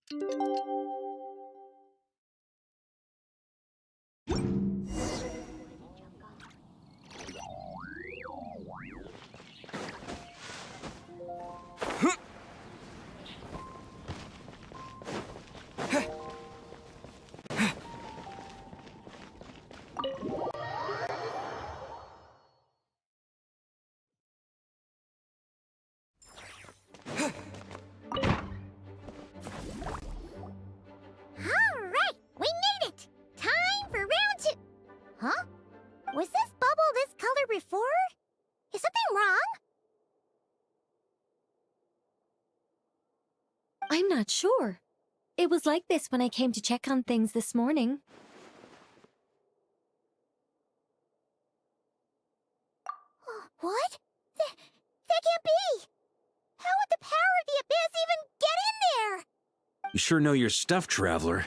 Alright, we made it! Time for round 2! Huh? Was this bubble this color before? Is something wrong? I'm not sure. It was like this when I came to check on things this morning. What? That can't be! How would the power of the abyss even get in there? You sure know your stuff, Traveler.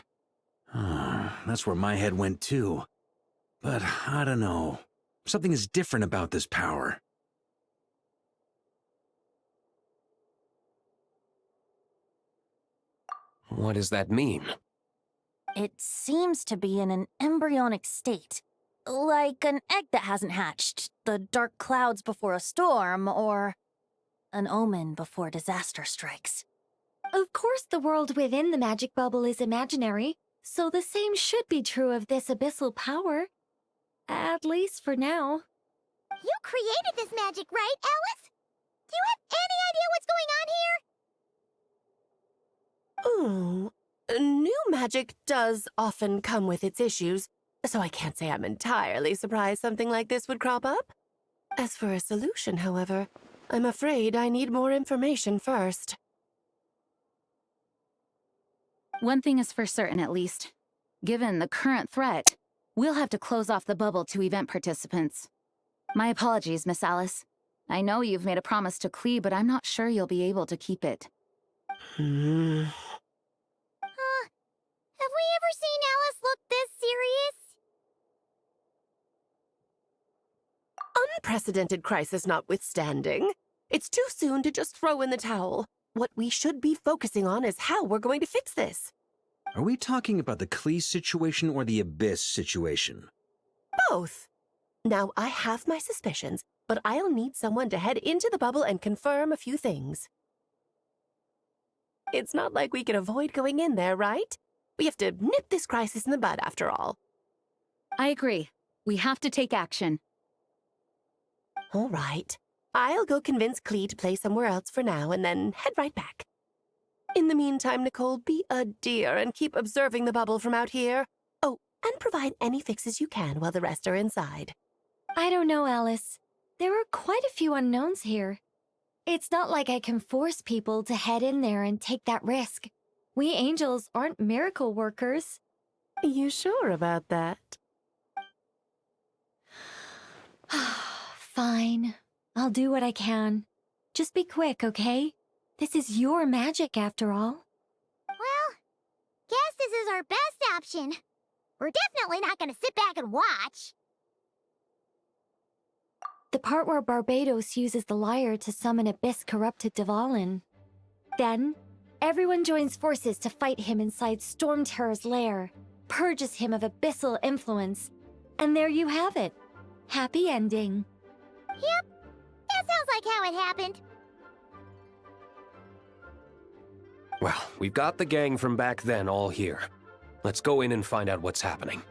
That's where my head went too. But I don't know. Something is different about this power. What does that mean? It seems to be in an embryonic state. Like an egg that hasn't hatched, the dark clouds before a storm, or an omen before disaster strikes. Of course, the world within the magic bubble is imaginary, so the same should be true of this abyssal power. At least for now. You created this magic, right, Alice? Do you have any idea what's going on here? New magic does often come with its issues, so I can't say I'm entirely surprised something like this would crop up. As for a solution, however, I'm afraid I need more information first. One thing is for certain, at least. Given the current threat, we'll have to close off the bubble to event participants. My apologies, Miss Alice. I know you've made a promise to Klee, but I'm not sure you'll be able to keep it. Have we ever seen Alice look this serious? Unprecedented crisis notwithstanding, it's too soon to just throw in the towel. What we should be focusing on is how we're going to fix this. Are we talking about the Klee situation or the Abyss situation? Both. Now, I have my suspicions, but I'll need someone to head into the bubble and confirm a few things. It's not like we can avoid going in there, right? We have to nip this crisis in the bud, after all. I agree. We have to take action. All right. I'll go convince Klee to play somewhere else for now and then head right back. In the meantime, Nicole, be a dear and keep observing the bubble from out here. Oh, and provide any fixes you can while the rest are inside. I don't know, Alice. There are quite a few unknowns here. It's not like I can force people to head in there and take that risk. We angels aren't miracle workers. You sure about that? Fine. I'll do what I can. Just be quick, okay? This is your magic, after all. Well, guess this is our best option. We're definitely not gonna sit back and watch. The part where Barbados uses the lyre to summon abyss-corrupted Dvalin. Then, everyone joins forces to fight him inside Storm Terror's lair, purges him of abyssal influence, and there you have it. Happy ending. Yep, that sounds like how it happened. Well, we've got the gang from back then all here. Let's go in and find out what's happening.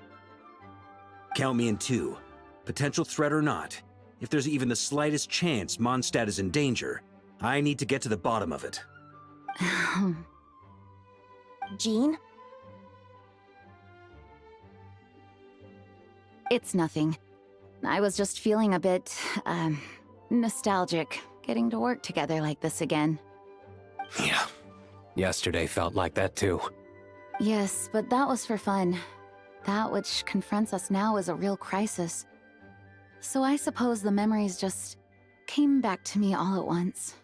Count me in too. Potential threat or not, if there's even the slightest chance Mondstadt is in danger, I need to get to the bottom of it. Jean? It's nothing. I was just feeling a bit, nostalgic, getting to work together like this again. Yeah. Yesterday felt like that too. Yes, but that was for fun. That which confronts us now is a real crisis. So I suppose the memories just came back to me all at once.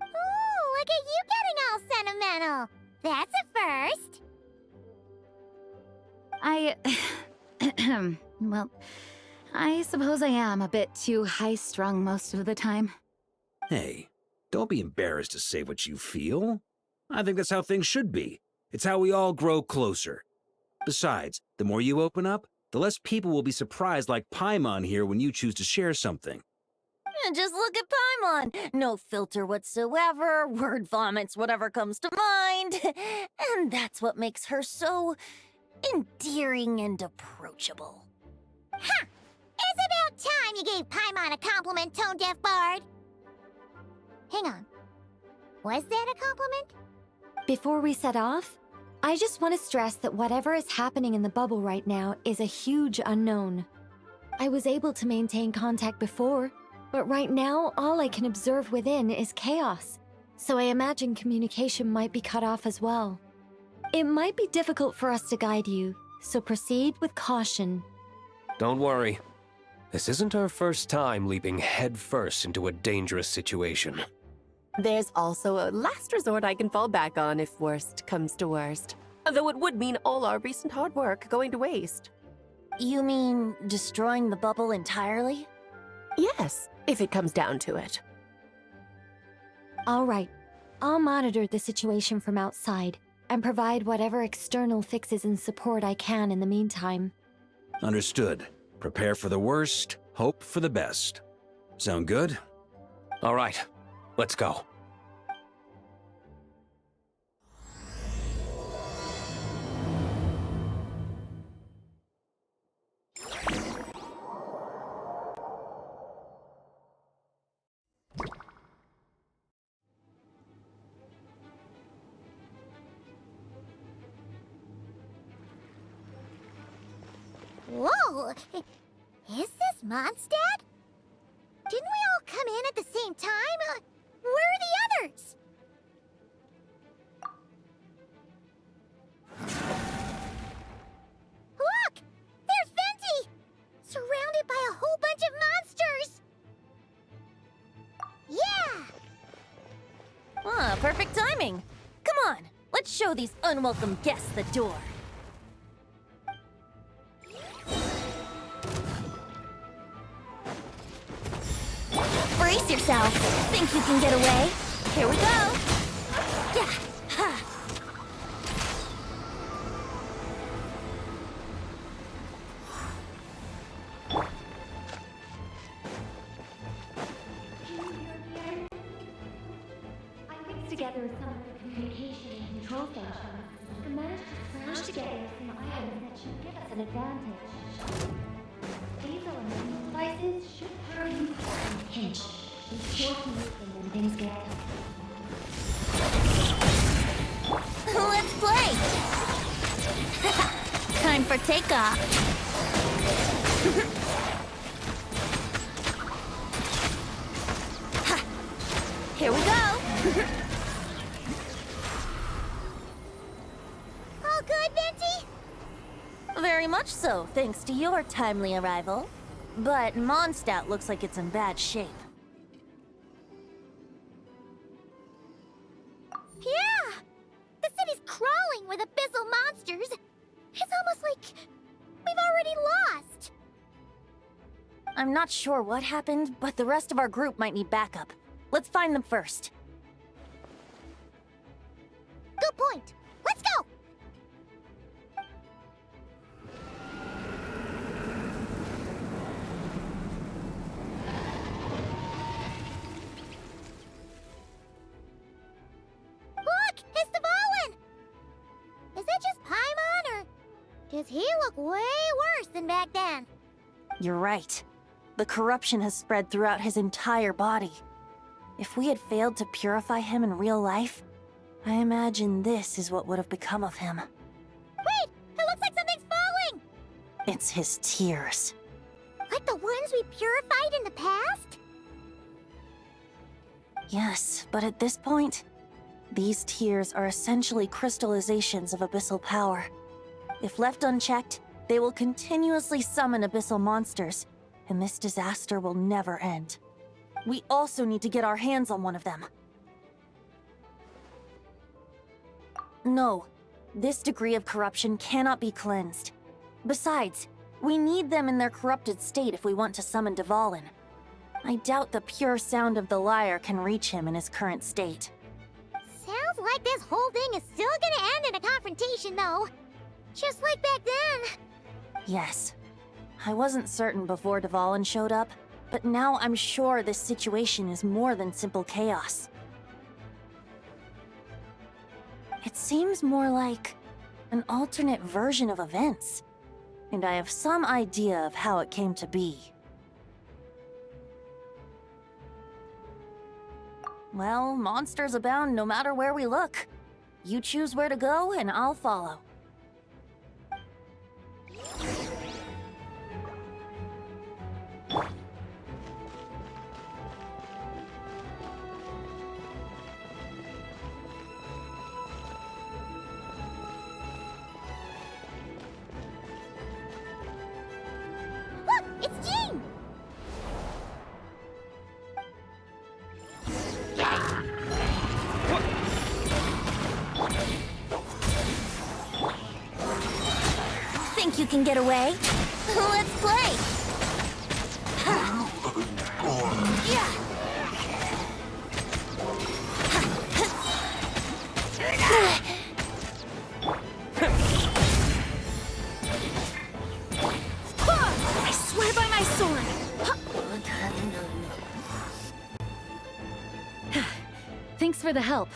Ooh, look at you getting all sentimental. That's a first. Well, I suppose I am a bit too high-strung most of the time. Hey, don't be embarrassed to say what you feel. I think that's how things should be. It's how we all grow closer. Besides, the more you open up, the less people will be surprised like Paimon here when you choose to share something. Just look at Paimon. No filter whatsoever, word vomits whatever comes to mind. And that's what makes her so endearing and approachable. Ha! It's about time you gave Paimon a compliment, tone-deaf bard. Hang on. Was that a compliment? Before we set off, I just want to stress that whatever is happening in the bubble right now is a huge unknown. I was able to maintain contact before, but right now all I can observe within is chaos, so I imagine communication might be cut off as well. It might be difficult for us to guide you, so proceed with caution. Don't worry. This isn't our first time leaping headfirst into a dangerous situation. There's also a last resort I can fall back on if worst comes to worst. Though it would mean all our recent hard work going to waste. You mean destroying the bubble entirely? Yes, if it comes down to it. All right, I'll monitor the situation from outside and provide whatever external fixes and support I can in the meantime. Understood. Prepare for the worst, hope for the best. Sound good? All right, let's go. Whoa! Is this Mondstadt? Didn't we all come in at the same time? Where are the others? Look! There's Venti! Surrounded by a whole bunch of monsters! Yeah! Ah, perfect timing. Come on, let's show these unwelcome guests the door. Brace yourself. Think you can get away? Here we go. Yeah. Ha. I put together some of the communication and control functions and managed to smash together some items that should give us an advantage. These elemental devices should turn you in a pinch. Be sure to use them when things get tough. Let's play. Time for takeoff. Ha. Here we go. All good, Venti? Very much so, thanks to your timely arrival. But Mondstadt looks like it's in bad shape. Yeah! The city's crawling with abyssal monsters. It's almost like we've already lost. I'm not sure what happened, but the rest of our group might need backup. Let's find them first. Good point. Let's go! Look! It's the Volin! Is that just Paimon, or does he look way worse than back then? You're right. The corruption has spread throughout his entire body. If we had failed to purify him in real life, I imagine this is what would have become of him. Wait! It looks like something's falling! It's his tears. Like the ones we purified in the past? Yes, but at this point, these tears are essentially crystallizations of abyssal power. If left unchecked, they will continuously summon abyssal monsters, and this disaster will never end. We also need to get our hands on one of them. No, this degree of corruption cannot be cleansed. Besides, we need them in their corrupted state if we want to summon Dvalin. I doubt the pure sound of the lyre can reach him in his current state. Sounds like this whole thing is still gonna end in a confrontation. you know. Just like back then. Yes. I wasn't certain before Dvalin showed up, but now I'm sure this situation is more than simple chaos. It seems more like an alternate version of events, and I have some idea of how it came to be. Well, monsters abound no matter where we look. You choose where to go, and I'll follow. Look, it's Jean! Think you can get away? Let's play! Yeah. I swear by my sword! Thanks for the help.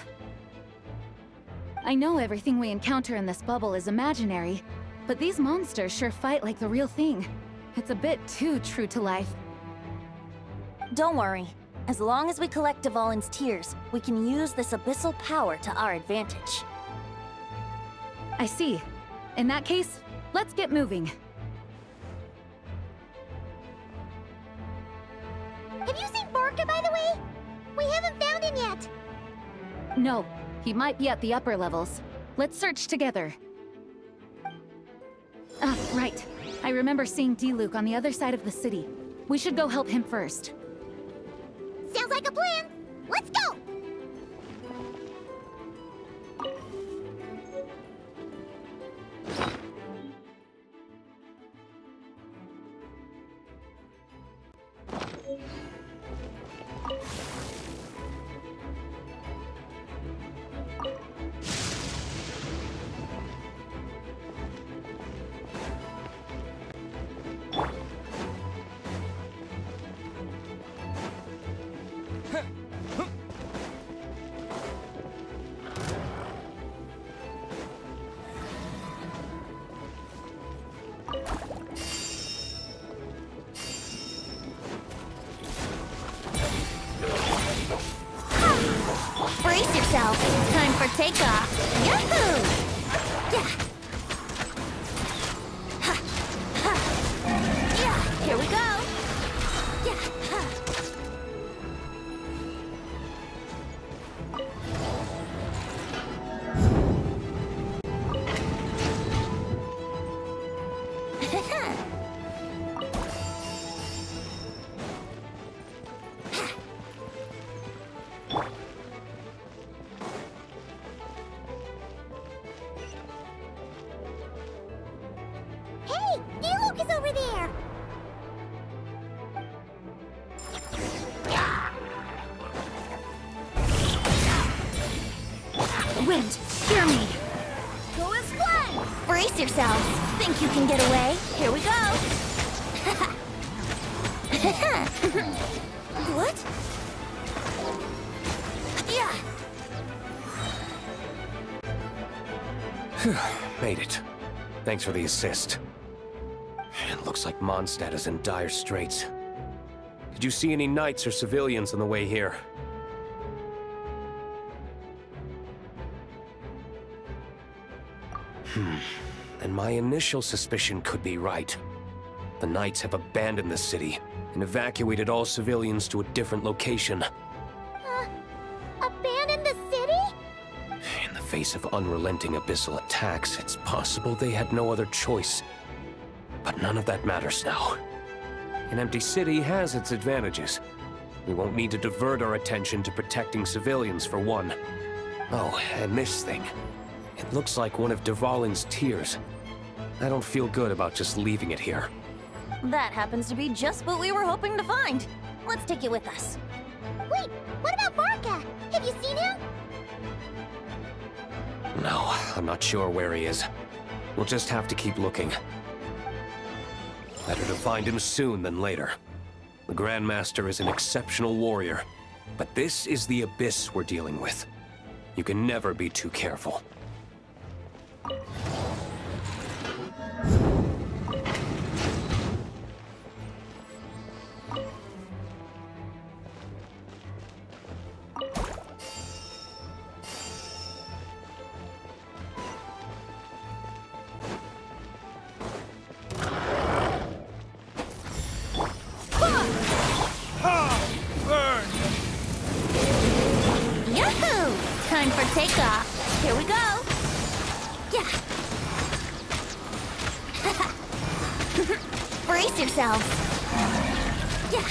I know everything we encounter in this bubble is imaginary, but these monsters sure fight like the real thing. It's a bit too true to life. Don't worry. As long as we collect Dvalin's tears, we can use this abyssal power to our advantage. I see. In that case, let's get moving. Have you seen Vorka, by the way? We haven't found him yet. No, he might be at the upper levels. Let's search together. Ah, right. I remember seeing D-Luke on the other side of the city. We should go help him first. Sounds like a plan. Let's go! Brace yourself. Time for takeoff. Yahoo! Yeah. Ha. Ha. Yeah. Here we go. Yeah. Ha. Hey, D-Luke is over there! Wind, hear me! Go as one! Brace yourself. Think you can get away? Here we go. What? Yeah. Made it. Thanks for the assist. It looks like Mondstadt is in dire straits. Did you see any knights or civilians on the way here? Then my initial suspicion could be right. The knights have abandoned the city and evacuated all civilians to a different location. Abandon the city? In the face of unrelenting abyssal attacks, it's possible they had no other choice. But none of that matters now. An empty city has its advantages. We won't need to divert our attention to protecting civilians, for one. Oh, and this thing. It looks like one of Dvalin's tears. I don't feel good about just leaving it here. That happens to be just what we were hoping to find. Let's take it with us. Wait, what about Vorka? Have you seen him? no. I'm not sure where he is. We'll just have to keep looking. Better to find him soon than later. The Grandmaster is an exceptional warrior, but this is the Abyss we're dealing with. You can never be too careful. Yahoo! Time for takeoff. Here we go. Yeah. Brace yourselves. Yeah.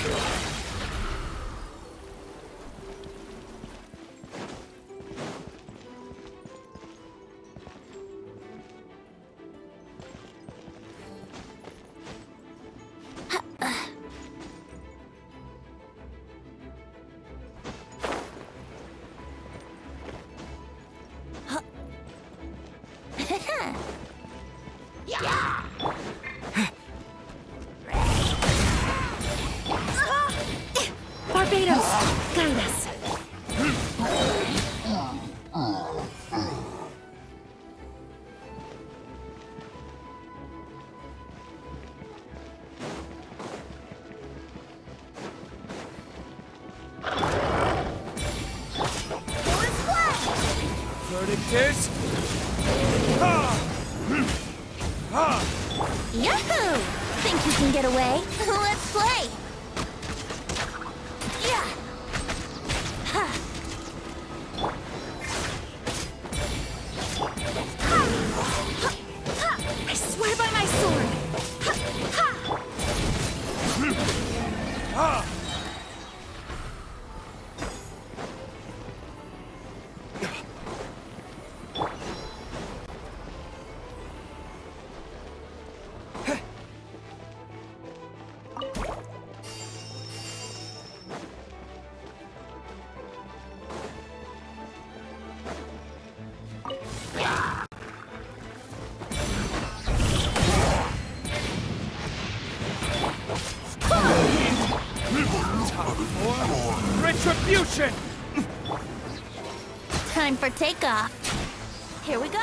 Barbados, guide us. Verdict is... Yahoo! Think you can get away? Let's play. Yeah. Ha. I swear by my sword. Retribution! Time for takeoff. Here we go.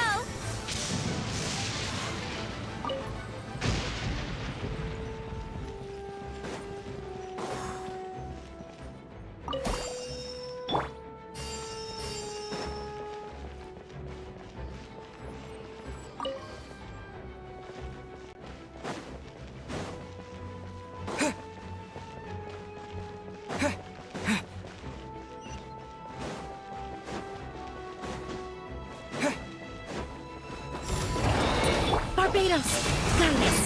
Barbados, guide us.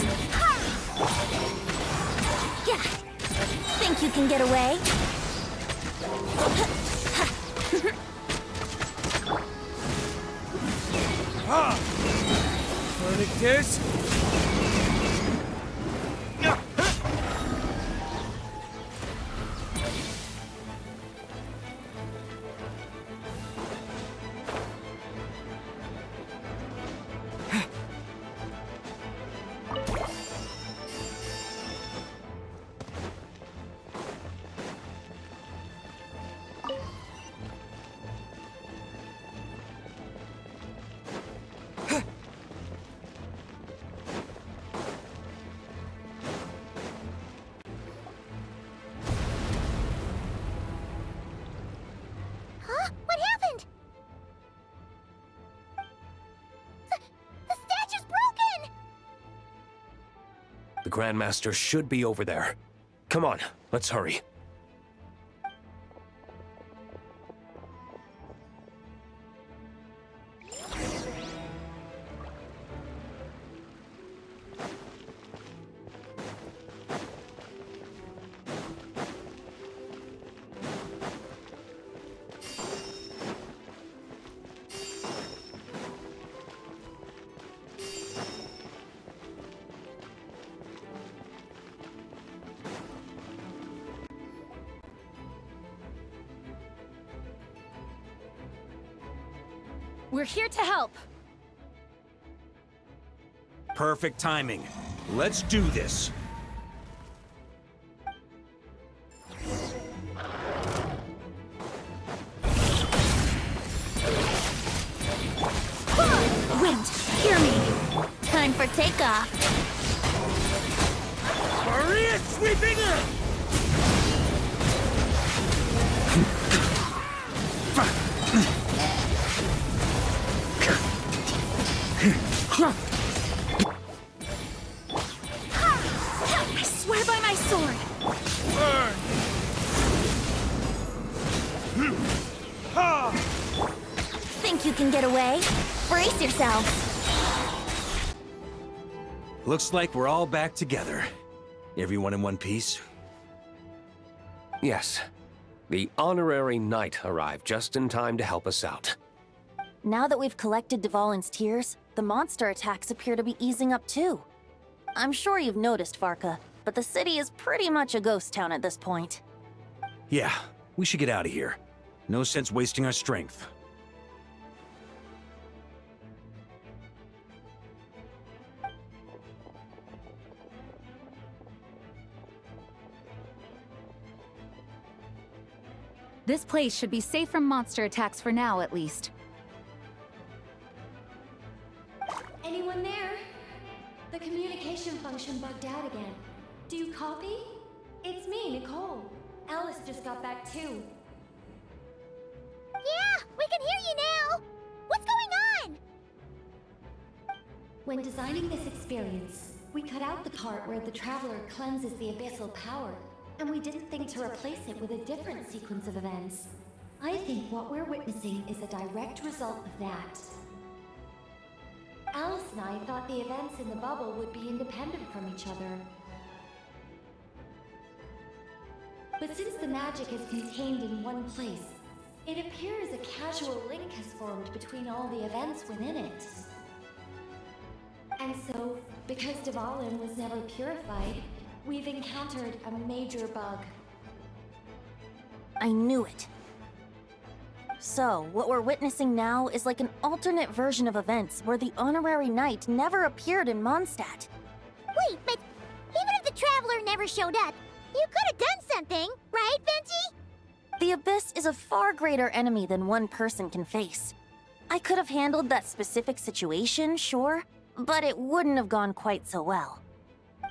Yeah. Think you can get away? Verdict is... Huh? What happened? The statue's broken! The Grandmaster should be over there. Come on, let's hurry. We're here to help. Perfect timing. Let's do this. Wind, hear me. Time for takeoff. Maria sweeping in! I swear by my sword. Burn! Ha! Think you can get away? Brace yourself. Looks like we're all back together. Everyone in one piece? Yes. The honorary knight arrived just in time to help us out. Now that we've collected Dvalin's tears, the monster attacks appear to be easing up too. I'm sure you've noticed, Farka, but the city is pretty much a ghost town at this point. Yeah, we should get out of here. No sense wasting our strength. This place should be safe from monster attacks for now, at least. Anyone there? The communication function bugged out again. Do you copy? It's me, Nicole. Alice just got back too. Yeah, we can hear you now! What's going on? When designing this experience, we cut out the part where the Traveler cleanses the abyssal power, and we didn't think to replace it with a different sequence of events. I think what we're witnessing is a direct result of that. Alice and I thought the events in the bubble would be independent from each other. But since the magic is contained in one place, it appears a casual link has formed between all the events within it. And so, because Dvalin was never purified, we've encountered a major bug. I knew it. So, what we're witnessing now is like an alternate version of events where the honorary knight never appeared in Mondstadt. Wait, but even if the Traveler never showed up, you could have done something, right, Venti? The Abyss is a far greater enemy than one person can face. I could have handled that specific situation, sure, but it wouldn't have gone quite so well.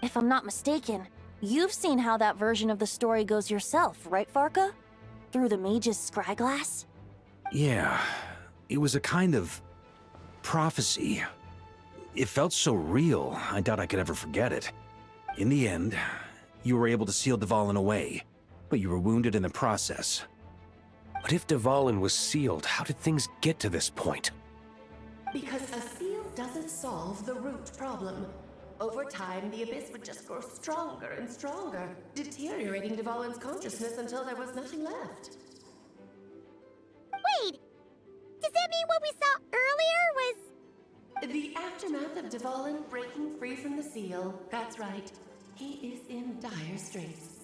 If I'm not mistaken, you've seen how that version of the story goes yourself, right, Farka? Through the mage's scryglass? Yeah, it was a kind of prophecy. It felt so real, I doubt I could ever forget it. In the end, you were able to seal Dvalin away, but you were wounded in the process. But if Dvalin was sealed, how did things get to this point? Because a seal doesn't solve the root problem. Over time, the Abyss would just grow stronger and stronger, deteriorating Dvalin's consciousness until there was nothing left. Wait, does that mean what we saw earlier was... The aftermath of Dvalin breaking free from the seal. That's right. He is in dire straits.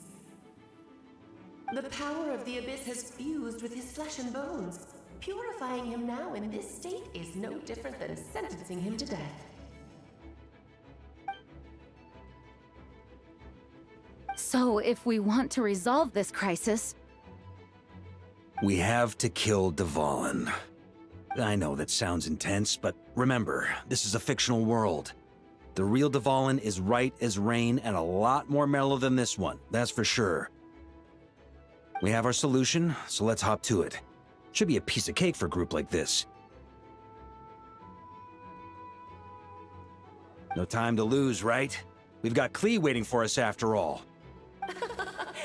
The power of the Abyss has fused with his flesh and bones. Purifying him now in this state is no different than sentencing him to death. So, if we want to resolve this crisis, We have to kill Dvalin. I know that sounds intense, but remember, this is a fictional world. The real Dvalin is right as rain and a lot more mellow than this one, that's for sure. We have our solution, so let's hop to it. Should be a piece of cake for a group like this. No time to lose, right? We've got Klee waiting for us after all.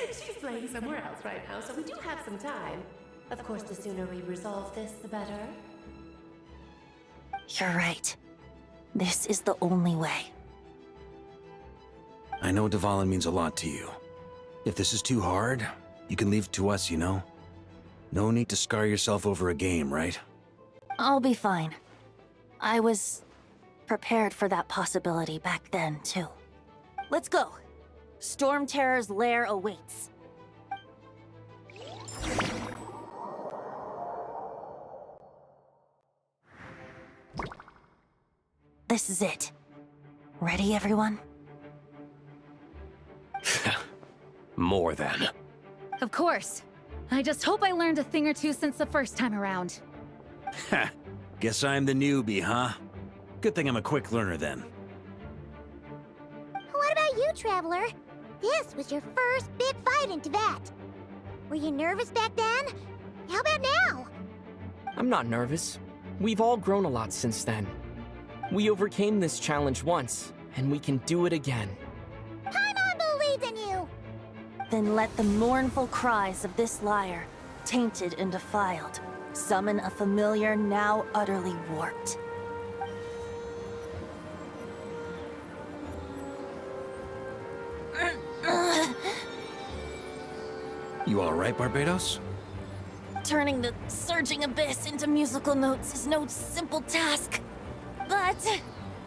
She's playing somewhere else right now, so we do have some time. Of course, the sooner we resolve this, the better. You're right. This is the only way. I know Dvalin means a lot to you. If this is too hard, you can leave it to us, you know? No need to scar yourself over a game, right? I'll be fine. I was prepared for that possibility back then, too. Let's go. Storm Terror's lair awaits. This is it. Ready, everyone? More than. Of course. I just hope I learned a thing or two since the first time around. Ha! Guess I'm the newbie, huh? Good thing I'm a quick learner then. What about you, Traveler? This was your first big fight in Tibet. Were you nervous back then? How about now? I'm not nervous. We've all grown a lot since then. We overcame this challenge once, and we can do it again. Paimon believes in you! Then let the mournful cries of this lyre, tainted and defiled, summon a familiar now utterly warped. You alright, Barbados? Turning the surging abyss into musical notes is no simple task. But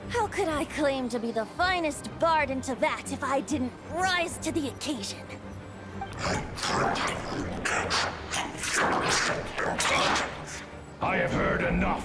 how could I claim to be the finest bard in Tibet if I didn't rise to the occasion? I have heard enough.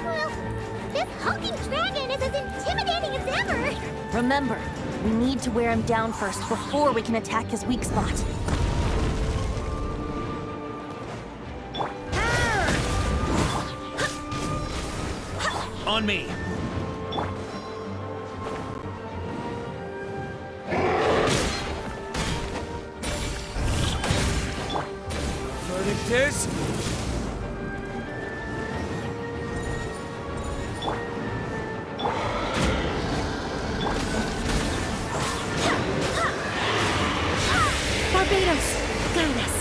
Well, this hulking dragon is as intimidating as ever! Remember, we need to wear him down first before we can attack his weak spot. On me! Verdict is... Barbados, guide us.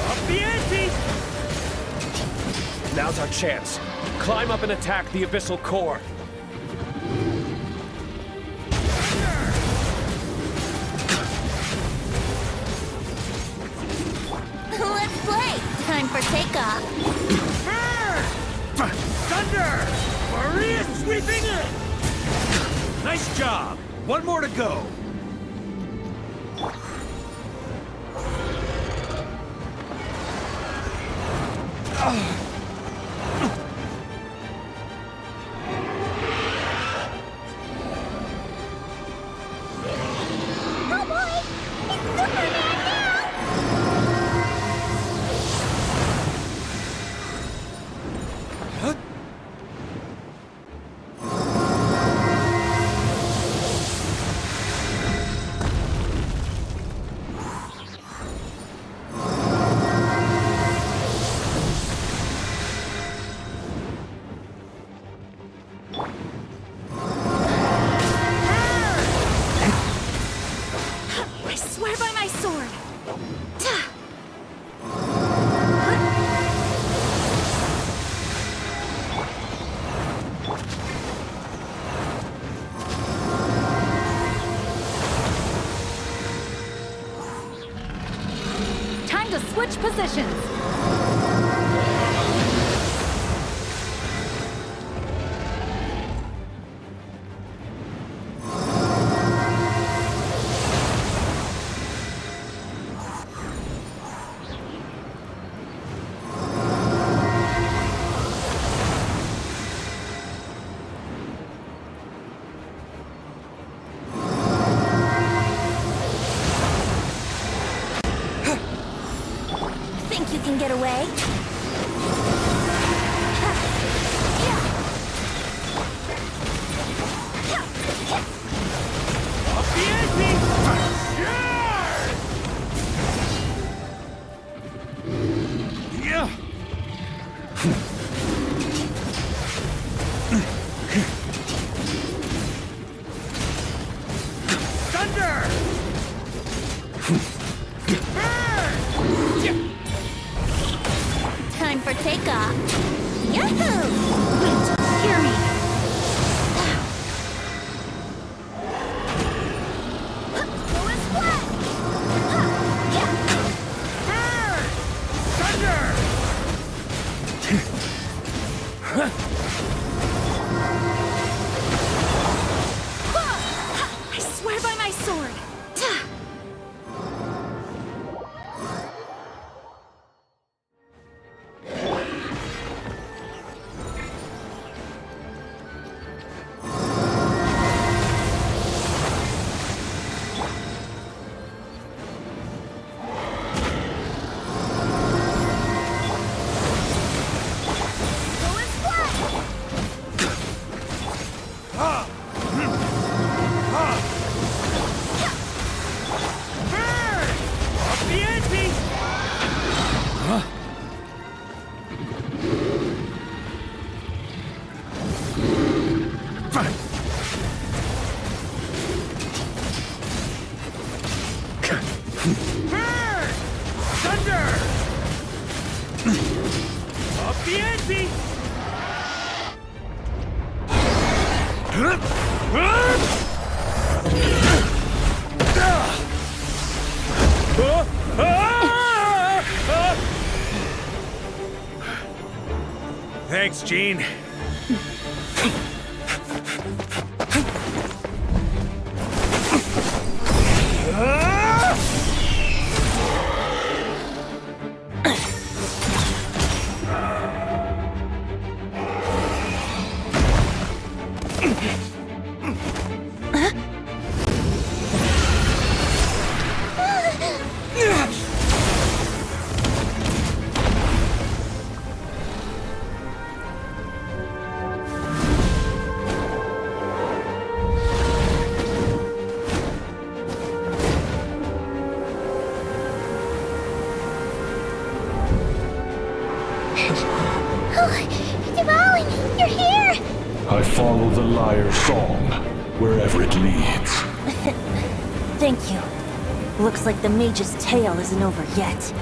Up the ante! Now's our chance. Climb up and attack the abyssal core. Let's play! Time for takeoff. Thunder! Maria sweeping in! Nice job! One more to go! Oh boy! It's Superman now! I swear by my sword. Time to switch positions. Think you can get away? Up the ante! Yeah! Thunder! Time for takeoff. Yahoo! Wait, hear me. Going flat. Thunder! I swear by my sword. Going flat. Off the ante! Thunder! Off the ante! Thanks, Gene. Dvalin, you're here! I follow the lyre's song, wherever it leads. Thank you. Looks like the mage's tale isn't over yet.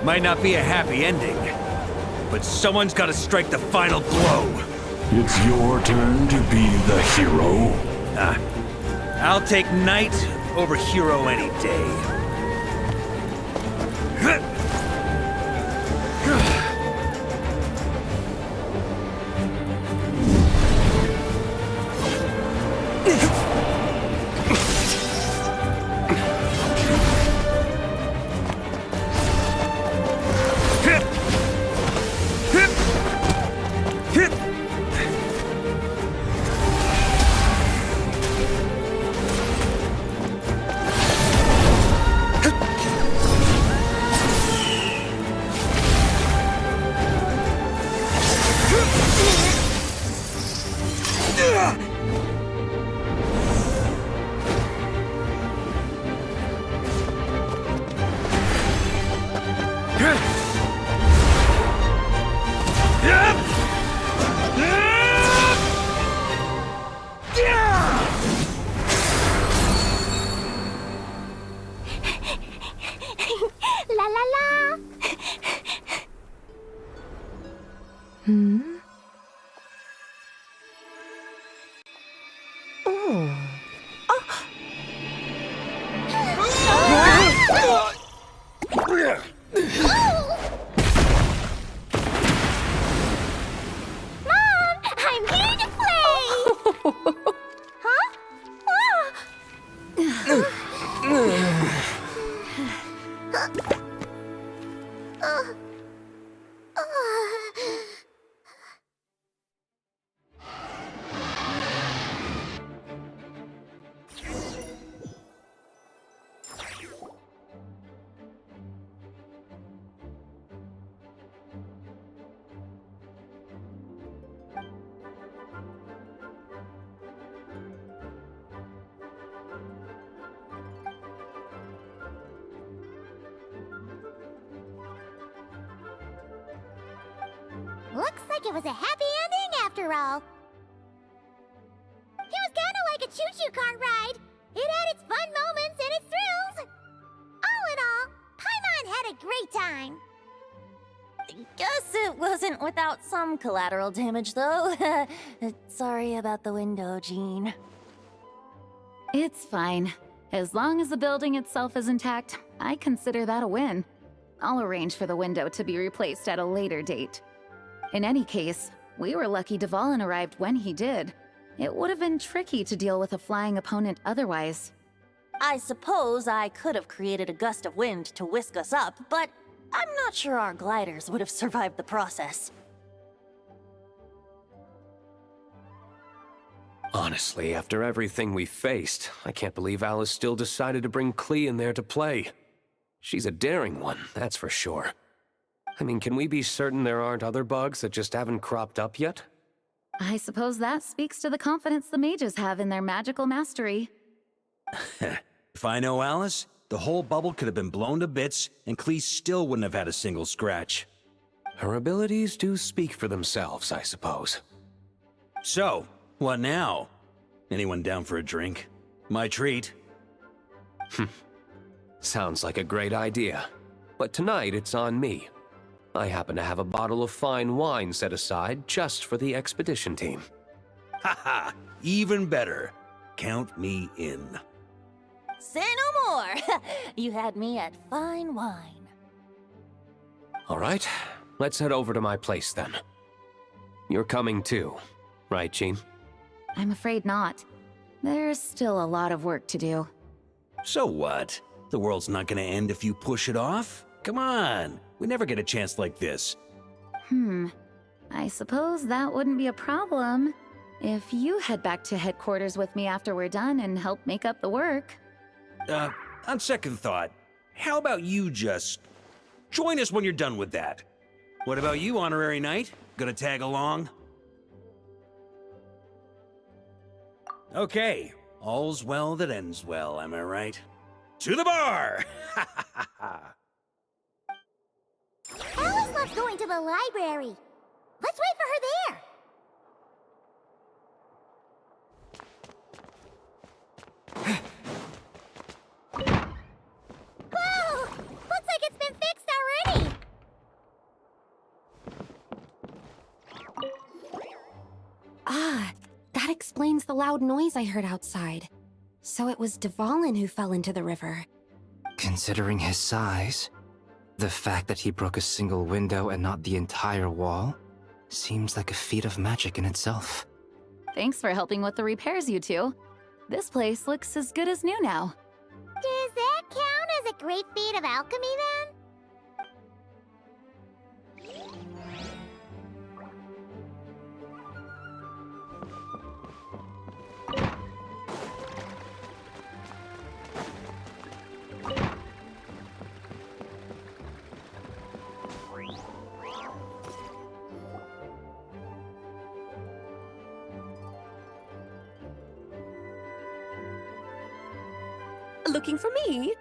Might not be a happy ending, but someone's got to strike the final blow. It's your turn to be the hero. I'll take knight over hero any day. Looks like it was a happy ending after all. It was kinda like a choo-choo car ride. It had its fun moments and its thrills. All in all, Paimon had a great time. Guess it wasn't without some collateral damage, though. Sorry about the window, Jean. It's fine. As long as the building itself is intact, I consider that a win. I'll arrange for the window to be replaced at a later date. In any case, we were lucky Dvalin arrived when he did. It would have been tricky to deal with a flying opponent otherwise. I suppose I could have created a gust of wind to whisk us up, but I'm not sure our gliders would have survived the process. Honestly, after everything we faced, I can't believe Alice still decided to bring Klee in there to play. She's a daring one, that's for sure. I mean, can we be certain there aren't other bugs that just haven't cropped up yet? I suppose that speaks to the confidence the mages have in their magical mastery. If I know Alice, the whole bubble could have been blown to bits, and Klee still wouldn't have had a single scratch. Her abilities do speak for themselves, I suppose. So, what now? Anyone down for a drink? My treat. Sounds like a great idea. But tonight it's on me. I happen to have a bottle of fine wine set aside just for the expedition team. Haha, even better. Count me in. Say no more! You had me at fine wine. All right, let's head over to my place then. You're coming too, right, Jean? I'm afraid not. There's still a lot of work to do. So what? The world's not gonna end if you push it off? Come on, we never get a chance like this. I suppose that wouldn't be a problem if you head back to headquarters with me after we're done and help make up the work. On second thought, how about you just join us when you're done with that? What about you, Honorary Knight? Gonna tag along? Okay, all's well that ends well, am I right? To the bar! Alice loves going to the library. Let's wait for her there. Whoa! Looks like it's been fixed already. Ah, that explains the loud noise I heard outside. So it was Dvalin who fell into the river. Considering his size, the fact that he broke a single window and not the entire wall seems like a feat of magic in itself. Thanks for helping with the repairs, you two. This place looks as good as new now. Does that count as a great feat of alchemy then? Looking for me?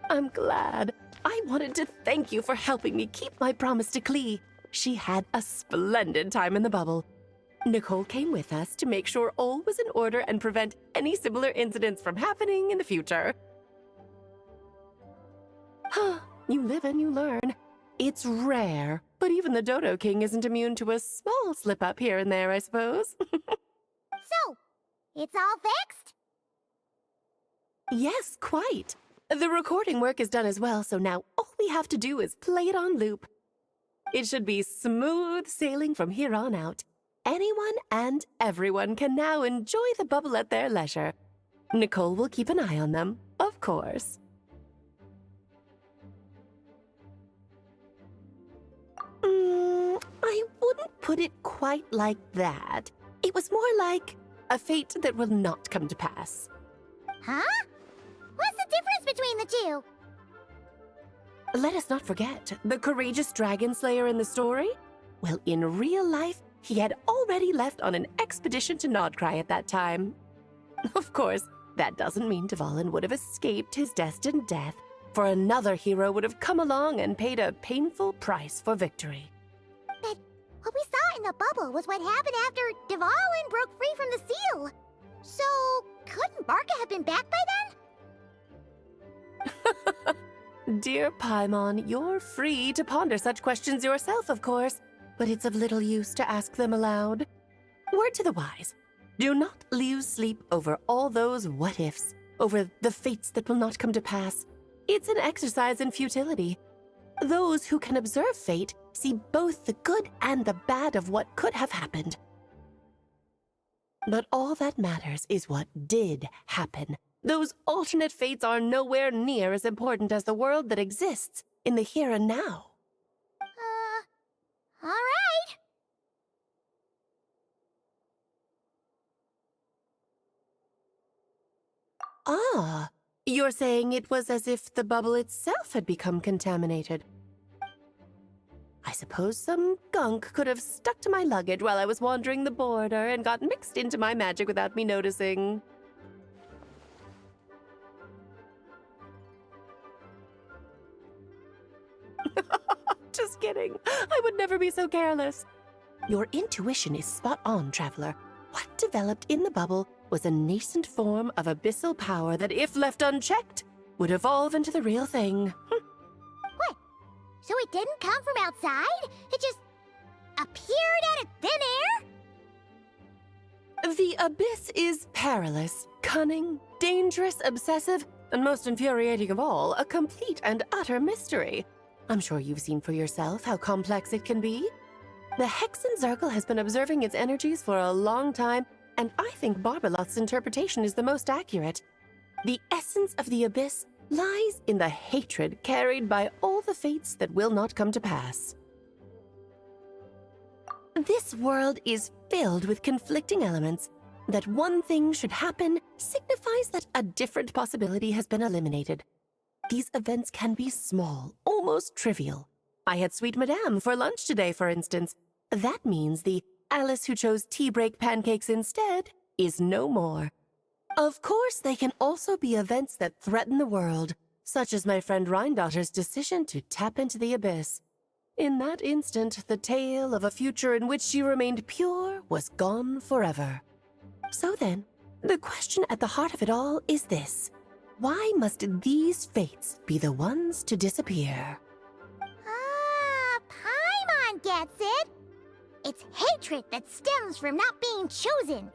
I'm glad. I wanted to thank you for helping me keep my promise to Klee. She had a splendid time in the bubble. Nicole came with us to make sure all was in order and prevent any similar incidents from happening in the future. You live and you learn. It's rare, but even the Dodo King isn't immune to a small slip-up here and there, I suppose. So, it's all fixed? Yes, quite. The recording work is done as well, so now all we have to do is play it on loop. It should be smooth sailing from here on out. Anyone and everyone can now enjoy the bubble at their leisure. Nicole will keep an eye on them, of course. I wouldn't put it quite like that. It was more like a fate that will not come to pass. Huh? What's the difference between the two? Let us not forget the courageous dragon slayer in the story. Well, in real life, he had already left on an expedition to Nodcry at that time. Of course, that doesn't mean Dvalin would have escaped his destined death, for another hero would have come along and paid a painful price for victory. What we saw in the bubble was what happened after Dvalin broke free from the seal. So, couldn't Barca have been back by then? Dear Paimon, you're free to ponder such questions yourself, of course, but it's of little use to ask them aloud. Word to the wise, do not lose sleep over all those what-ifs, over the fates that will not come to pass. It's an exercise in futility. Those who can observe fate see both the good and the bad of what could have happened. But all that matters is what did happen. Those alternate fates are nowhere near as important as the world that exists in the here and now. All right. Ah, you're saying it was as if the bubble itself had become contaminated. I suppose some gunk could have stuck to my luggage while I was wandering the border and got mixed into my magic without me noticing. Just kidding. I would never be so careless. Your intuition is spot on, Traveler. What developed in the bubble was a nascent form of abyssal power that, if left unchecked, would evolve into the real thing. What? So it didn't come from outside? It just appeared out of thin air? The abyss is perilous, cunning, dangerous, obsessive, and most infuriating of all, a complete and utter mystery. I'm sure you've seen for yourself how complex it can be. The Hexen Circle has been observing its energies for a long time, and I think Barbalot's interpretation is the most accurate. The essence of the abyss lies in the hatred carried by all the fates that will not come to pass. This world is filled with conflicting elements. That one thing should happen signifies that a different possibility has been eliminated. These events can be small, almost trivial. I had Sweet Madame for lunch today, for instance. That means the Alice who chose tea break pancakes instead is no more. Of course, they can also be events that threaten the world, such as my friend Rhindotter's decision to tap into the abyss. In that instant, the tale of a future in which she remained pure was gone forever. So then, the question at the heart of it all is this. Why must these fates be the ones to disappear? Ah, Paimon gets it. It's hatred that stems from not being chosen.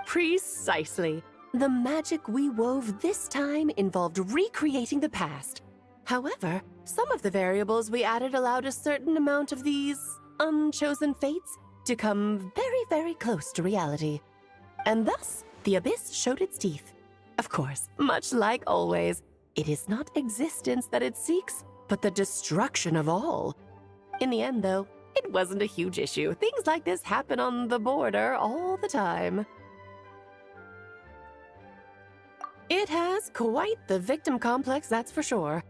Precisely. The magic we wove this time involved recreating the past. However, some of the variables we added allowed a certain amount of these unchosen fates to come very, very close to reality. And thus, the abyss showed its teeth. Of course, much like always, it is not existence that it seeks, but the destruction of all. In the end, though, it wasn't a huge issue. Things like this happen on the border all the time. It has quite the victim complex, that's for sure.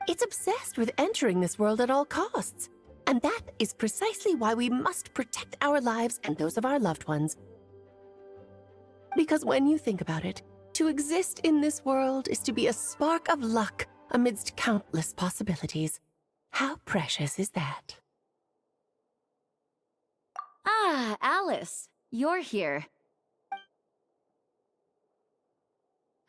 It's obsessed with entering this world at all costs. And that is precisely why we must protect our lives and those of our loved ones. Because when you think about it, to exist in this world is to be a spark of luck amidst countless possibilities. How precious is that? Ah, Alice, you're here.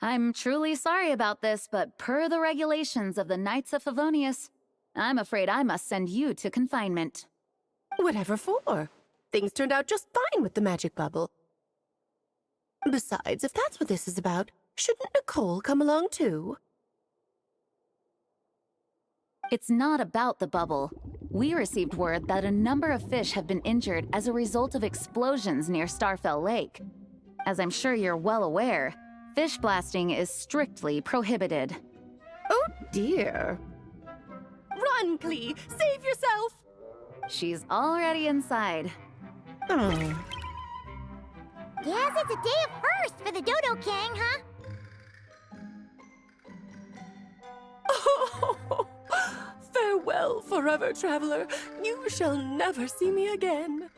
I'm truly sorry about this, but per the regulations of the Knights of Favonius, I'm afraid I must send you to confinement. Whatever for? Things turned out just fine with the magic bubble. Besides, if that's what this is about, shouldn't Nicole come along too? It's not about the bubble. We received word that a number of fish have been injured as a result of explosions near Starfell Lake. As I'm sure you're well aware, fish blasting is strictly prohibited. Oh dear. Run, Klee! Save yourself! She's already inside. Guess it's a day of first for the Dodo King, huh? Oh, farewell forever, traveler. You shall never see me again.